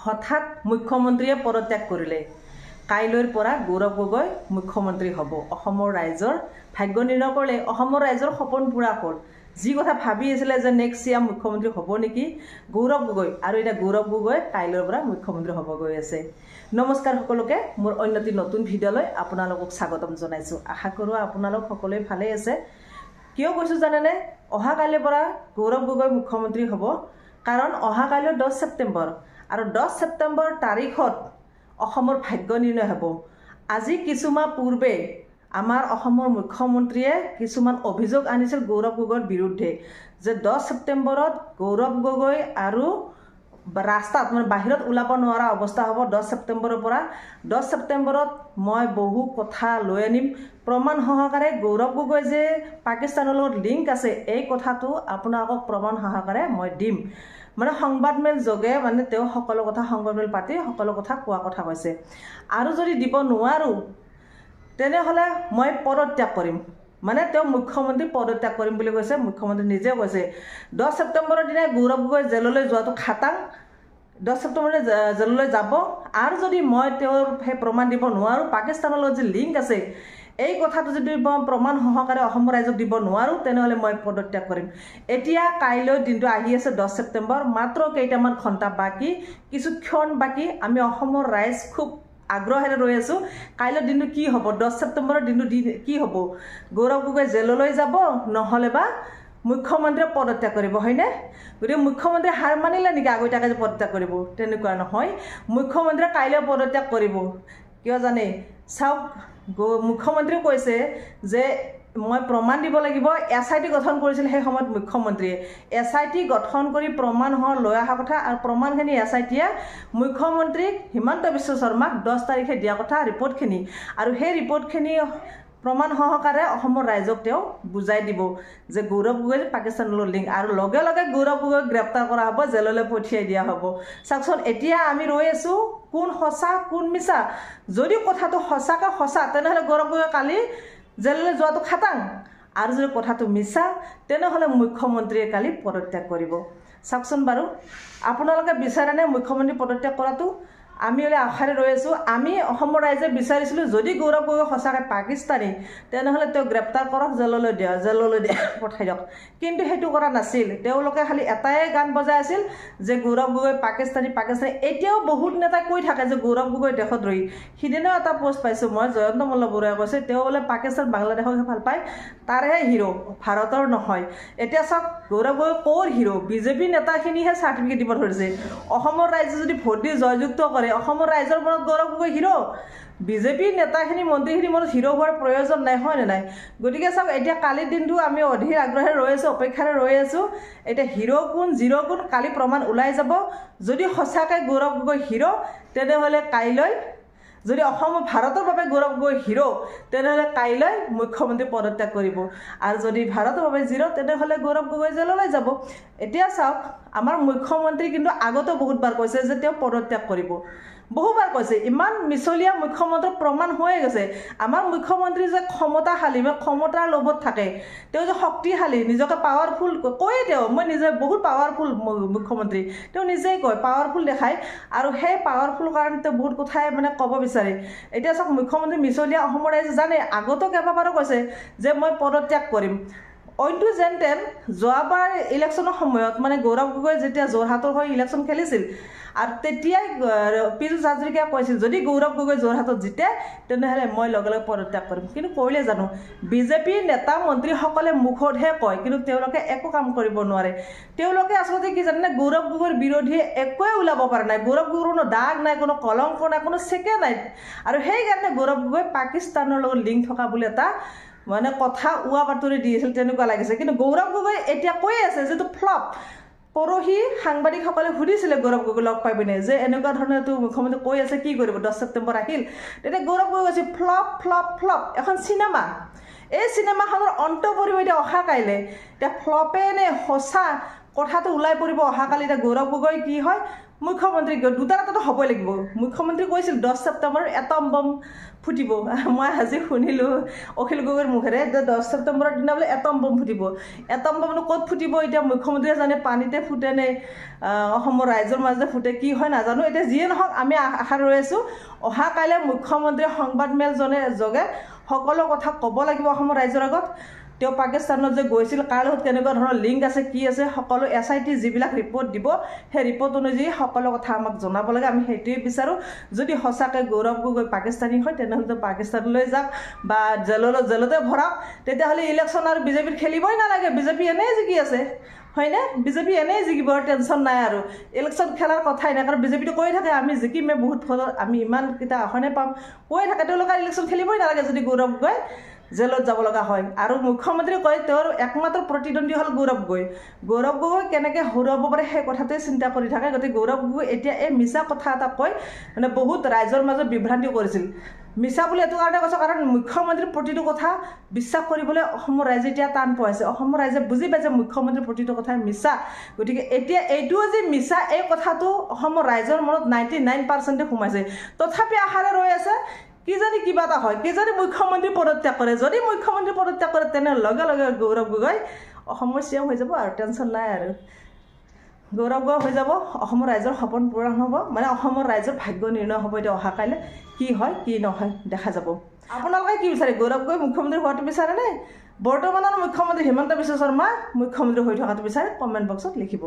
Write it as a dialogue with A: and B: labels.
A: হঠাৎ মুখ্যমন্ত্ৰীয়ে পদত্যাগ কৰিলে কাইলৈৰ পৰা গৌৰৱ গগৈ মুখ্যমন্ত্ৰী হ'ব অসমৰ ৰাইজৰ ভাগ্য নিৰ্ণয় কৰিলে অসমৰ ৰাইজৰ সপোন পূৰা হ'ল যি কথা ভাবি আছিলে যে নেক্সট ইয়াৰ মুখ্যমন্ত্ৰী হ'ব নেকি গৌৰৱ গগৈ আৰু এটা গৌৰৱ গগৈ কাইলৈৰ পৰা মুখ্যমন্ত্ৰী হ'ব গৈ আছে নমস্কাৰ সকলোকে মোৰ অন্যটি নতুন ভিডিঅ'লৈ আপোনালোকক স্বাগতম জনাইছোঁ আশা কৰোঁ আপোনালোক সকলোৱে ভালে আছে কিয় কৈছোঁ জানেনে অহা কাইলৈৰ পৰা গৌৰৱ গগৈ মুখ্যমন্ত্ৰী হ'ব কাৰণ অহা কাইলৈ 10 ছেপ্টেম্বৰ আৰু 10 ছেপ্টেম্বৰ তাৰিখত অসমৰ ভাগ্য নিৰ্ণয় হ'ব আজি কিছুমান পূৰ্বে আমাৰ অসমৰ মুখ্যমন্ত্ৰীয়ে কিছুমান অভিযোগ আনিছিল গৌৰৱ গগৈৰ বিৰুদ্ধে যে 10 ছেপ্টেম্বৰত গৌৰৱ গগৈ আৰু ৰাস্তাত মানে বাহিৰত ওলাব নোৱাৰা অৱস্থা হ'ব 10 ছেপ্টেম্বৰৰ পৰা 10 ছেপ্টেম্বৰত মই বহু কথা লৈ আনিম প্ৰমাণ সহকাৰে গৌৰৱ গগৈ যে পাকিস্তানৰ লগত লিংক আছে এই কথাটো আপোনালোকক প্ৰমাণ সহকাৰে মই দিম মানে সংবাদমেল যোগে মানে তেওঁ সকলো কথা সংবাদমেল পাতি সকলো কথা কোৱা কথা কৈছে আৰু যদি দিব নোৱাৰো তেনেহলে মই পদত্যাগ কৰিম মানে তেওঁ মুখ্যমন্ত্ৰী পদত্যাগ কৰিম বুলি কৈছে মুখ্যমন্ত্ৰী নিজে কৈছে 10 ছেপ্টেম্বৰৰ দিনা গৌৰৱ গগৈ জেললৈ যোৱাটো খাটাং 10 ছেপ্টেম্বৰত জেললৈ যাব আৰু যদি মই তেওঁৰ সেই প্ৰমাণ দিব নোৱাৰো পাকিস্তানৰ লগত যে লিংক আছে এই কথাটো যদি প্ৰমাণ সহকাৰে অসমৰ ৰাইজক দিব নোৱাৰো তেনেহলে মই পদত্যাগ কৰিম এতিয়া কাইলৈ দিনটো আহি আছে 10 ছেপ্টেম্বৰ মাত্ৰ কেইটামান ঘণ্টা বাকি কিছু ক্ষণ বাকি আমি অসমৰ ৰাইজ খুব আগ্ৰহেৰে ৰৈ আছো কাইলৈ দিনটো কি হ'ব 10 ছেপ্টেম্বৰৰ দিনটো কি হ'ব গৌৰৱ গগৈ জেললৈ যাব নহলে বা মুখ্যমন্ত্ৰীয়ে পদত্যাগ কৰিব হয়নে গতিকে মুখ্যমন্ত্ৰী হাৰ মানিলে নেকি আগতীয়াকৈ যে পদত্যাগ কৰিব তেনেকুৱা নহয় মুখ্যমন্ত্ৰীয়ে কাইলৈ পদত্যাগ কৰিব কিয় জানে চাওক মুখ্যমন্ত্ৰীয়ে কৈছে যে মই প্ৰমাণ দিব লাগিব এসআইটি গঠন কৰিছিল সেই সময়ত মুখ্যমন্ত্ৰীয়ে এসআইটি গঠন কৰি প্ৰমাণ লৈ অহা কথা আৰু প্ৰমাণখিনি এসআইটিয়ে মুখ্যমন্ত্ৰীক হিমন্ত বিশ্ব শৰ্মাক 10 তাৰিখে দিয়া কথা ৰিপৰ্টখিনি আৰু সেই ৰিপৰ্টখিনি প্ৰমাণ সহকাৰে অসমৰ ৰাইজক তেওঁ বুজাই দিব যে গৌৰৱ গগৈ পাকিস্তানৰ লিংক আৰু লগে লগে গৌৰৱ গগৈক গ্ৰেপ্তাৰ কৰা হ'ব জেললৈ পঠিয়াই দিয়া হ'ব চাওকচোন এতিয়া আমি ৰৈ আছো কোন সঁচা কোন মিছা যদি কথাটো সঁচাকৈ সঁচা তেনেহলে গৌৰৱ গগৈ কালি জেললৈ যোৱাটো খাটাং আৰু যদি কথাটো মিছা তেনেহলে মুখ্যমন্ত্ৰীয়ে কালি পদত্যাগ কৰিব চাওকচোন বাৰু আপোনালোকে বিচাৰেনে মুখ্যমন্ত্ৰী পদত্যাগ কৰাটো আমি হলে আশাৰে ৰৈ আছো আমি অসমৰ ৰাইজে বিচাৰিছিলো যদি গৌৰৱ গগৈ সঁচাকৈ পাকিস্তানী তেনেহলে তেওঁ গ্ৰেপ্তাৰ কৰক জেললৈ দিয়া পঠাই দিয়ক কিন্তু সেইটো কৰা নাছিল তেওঁলোকে খালি এটাই গান বজাই আছিল যে গৌৰৱ গগৈ পাকিস্তানী এতিয়াও বহুত নেতাই কৈ থাকে যে গৌৰৱ গগৈ দেশদ্ৰোহী সিদিনাও এটা পোষ্ট পাইছো মই জয়ন্ত মল্ল বৰুৱাই কৈছে তেওঁ বোলে পাকিস্তান বাংলাদেশক ভাল পায় তাৰহে হিৰো ভাৰতৰ নহয় এতিয়া চাওক গৌৰৱ গগৈ ক'ৰ হিৰো বিজেপি নেতাখিনিহে চাৰ্টিফিকেট দিব ধৰিছে অসমৰ ৰাইজে যদি ভোট দি জয়যুক্ত কৰে অসমৰ ৰাইজৰ মনত গৌৰৱ গগৈ হিৰো বিজেপি নেতাখিনি মন্ত্ৰীখিনি মনত হিৰো হোৱাৰ প্ৰয়োজন নাই হয় নে নাই গতিকে চাওক এতিয়া কালিৰ দিনটো আমি অধীৰ আগ্ৰহেৰে ৰৈ আছো অপেক্ষাৰে ৰৈ আছো এতিয়া হিৰো কোন জিৰো কোন কালি প্ৰমাণ ওলাই যাব যদি সঁচাকৈ গৌৰৱ গগৈ হিৰো তেনেহলে কাইলৈ যদি অসম ভাৰতৰ বাবে গৌৰৱ গগৈ হিৰো তেনেহলে কাইলৈ মুখ্যমন্ত্ৰী পদত্যাগ কৰিব আৰু যদি ভাৰতৰ বাবে জিৰো তেনেহলে গৌৰৱ গগৈ জেললৈ যাব এতিয়া চাওক আমাৰ মুখ্যমন্ত্ৰী কিন্তু আগতে বহুতবাৰ কৈছে যে তেওঁ পদত্যাগ কৰিব বহুবাৰ কৈছে ইমান মিছলীয়া মুখ্যমন্ত্ৰীৰ প্ৰমাণ হৈ গৈছে আমাৰ মুখ্যমন্ত্ৰী যে ক্ষমতাশালী বা ক্ষমতাৰ লোভত থাকে তেওঁ যে শক্তিশালী নিজকে পাৱাৰফুল কয় তেওঁ মই নিজে বহুত পাৱাৰফুল মুখ্যমন্ত্ৰী তেওঁ নিজেই কয় পাৱাৰফুল দেখায় আৰু সেই পাৱাৰফুল কাৰণে তেওঁ বহুত কথাই মানে ক'ব বিচাৰে এতিয়া চাওক মুখ্যমন্ত্ৰী মিছলীয়া অসমৰ ৰাইজে জানে আগতো কেইবাবাৰো কৈছে যে মই পদত্যাগ কৰিম অইনটো যেনতেন যোৱাবাৰ ইলেকশ্যনৰ সময়ত মানে গৌৰৱ গগৈ যেতিয়া যোৰহাটৰ হৈ ইলেকশ্যন খেলিছিল আৰু তেতিয়াই পীযুষ হাজৰিকাই কৈছিল যদি গৌৰৱ গগৈ যোৰহাটত জিতে তেনেহলে মই লগে লগে পদত্যাগ কৰিম কিন্তু কৰিলে জানো বিজেপি নেতা মন্ত্ৰীসকলে মুখতহে কয় কিন্তু তেওঁলোকে একো কাম কৰিব নোৱাৰে তেওঁলোকে আচলতে কি জানে গৌৰৱ গগৈৰ বিৰোধীয়ে একোৱে ওলাব পৰা নাই গৌৰৱ গগৈৰ কোনো দাগ নাই কোনো কলংক নাই কোনো চেকে নাই আৰু সেইকাৰণে গৌৰৱ গগৈ পাকিস্তানৰ লগত লিংক থকা বুলি এটা মানে কথা উৱা বাতৰি দিছিল তেনেকুৱা লাগিছে কিন্তু গৌৰৱ গগৈ এতিয়া কৈ আছে যেটো ফ্লপ পৰহি সাংবাদিকসকলে সুধিছিলে গৌৰৱ গগৈ লগ পাই পিনে যে এনেকুৱা ধৰণে তো মুখ্যমন্ত্ৰী কৈ আছে কি কৰিব 10 ছেপ্টেম্বৰ আহিল তেতিয়া গৌৰৱ গগৈ কৈছে ফ্লপ ফ্লপ ফ্লপ এখন চিনেমা এই চিনেমাখনৰ অন্ত পৰিব এতিয়া অহা কাইলে এতিয়া ফ্লপে নে সঁচা কথাটো ওলাই পৰিব অহা কালি এতিয়া গৌৰৱ গগৈ কি হয় মুখ্যমন্ত্ৰী দুটা এটাতো হ'বই লাগিব মুখ্যমন্ত্ৰী কৈছিল 10 ছেপ্টেম্বৰত এটম বম ফুটিব মই আজি শুনিলোঁ অখিল গগৈৰ মুখেৰে যে 10 ছেপ্টেম্বৰৰ দিনা বোলে এটম বম ফুটিব এটম বমনো ক'ত ফুটিব এতিয়া মুখ্যমন্ত্ৰীয়ে জানে পানীতে ফুটে নে অসমৰ ৰাইজৰ মাজতে ফুটে কি হয় নাজানো এতিয়া যিয়ে নহওক আমি আশা ৰৈ আছোঁ অহা কাইলৈ মুখ্যমন্ত্ৰীয়ে সংবাদমেল যোগে সকলো কথা ক'ব লাগিব অসমৰ ৰাইজৰ আগত তেওঁ পাকিস্তানত যে গৈছিল কাৰ লগত কেনেকুৱা ধৰণৰ লিংক আছে কি আছে সকলো SIT যিবিলাক ৰিপৰ্ট দিব সেই ৰিপৰ্ট অনুযায়ী সকলো কথা আমাক জনাব লাগে আমি সেইটোৱে বিচাৰোঁ যদি সঁচাকৈ গৌৰৱ গগৈ পাকিস্তানী হয় তেনেহ'লে পাকিস্তানলৈ যাওক বা জেলতে ভৰাওক তেতিয়াহ'লে ইলেকশ্যন আৰু বিজেপিৰ খেলিবই নালাগে বিজেপি এনেই জিকি আছে হয়নে বিজেপি এনেই জিকিব টেনশ্যন নাই আৰু ইলেকশ্যন খেলাৰ কথাই নাই কাৰণ বিজেপিটো কৈ থাকে আমি জিকিমে বহুত ফলত আমি ইমানকেইটা আসনে পাম কৈ থাকে তেওঁলোকে ইলেকশ্যন খেলিবই নালাগে যদি গৌৰৱ গগৈ জেলত যাব লগা হয় আৰু মুখ্যমন্ত্ৰী কয় তেওঁৰ একমাত্ৰ প্ৰতিদ্বন্দ্বী হ'ল গৌৰৱ গগৈ কেনেকৈ হৰুৱাব পাৰে সেই কথাটোৱে চিন্তা কৰি থাকে গতিকে গৌৰৱ গগৈ এতিয়া এই মিছা কথা এটা কয় মানে বহুত ৰাইজৰ মাজত বিভ্ৰান্তি কৰিছিল মিছা বুলি এইটো কাৰণে কৈছোঁ কাৰণ মুখ্যমন্ত্ৰীৰ প্ৰতিটো কথা বিশ্বাস কৰিবলৈ অসমৰ ৰাইজে এতিয়া টান পাইছে অসমৰ ৰাইজে বুজি পাইছে মুখ্যমন্ত্ৰীৰ প্ৰতিটো কথাই মিছা গতিকে এতিয়া এইটোও যে মিছা এই কথাটো অসমৰ ৰাইজৰ মনত 99% সোমাইছে তথাপি আশাৰে ৰৈ আছে কিজানি কিবা এটা হয় কিজানি মুখ্যমন্ত্ৰী পদত্যাগ কৰে যদি মুখ্যমন্ত্ৰী পদত্যাগ কৰে তেনে লগে লগে গৌৰৱ গগৈ অসমৰ CM হৈ যাব আৰু টেনশ্যন নাই আৰু গৌৰৱ গগৈ হৈ যাব অসমৰ ৰাইজৰ সপোন পূৰণ হ'ব মানে অসমৰ ৰাইজৰ ভাগ্য নিৰ্ণয় হ'ব এতিয়া অহা কাইলৈ কি হয় কি নহয় দেখা যাব আপোনালোকে কি বিচাৰে গৌৰৱ গগৈ মুখ্যমন্ত্ৰী হোৱাটো বিচাৰেনে বৰ্তমানৰ মুখ্যমন্ত্ৰী হিমন্ত বিশ্ব শৰ্মা মুখ্যমন্ত্ৰী হৈ থকাটো বিচাৰে কমেণ্ট বক্সত লিখিব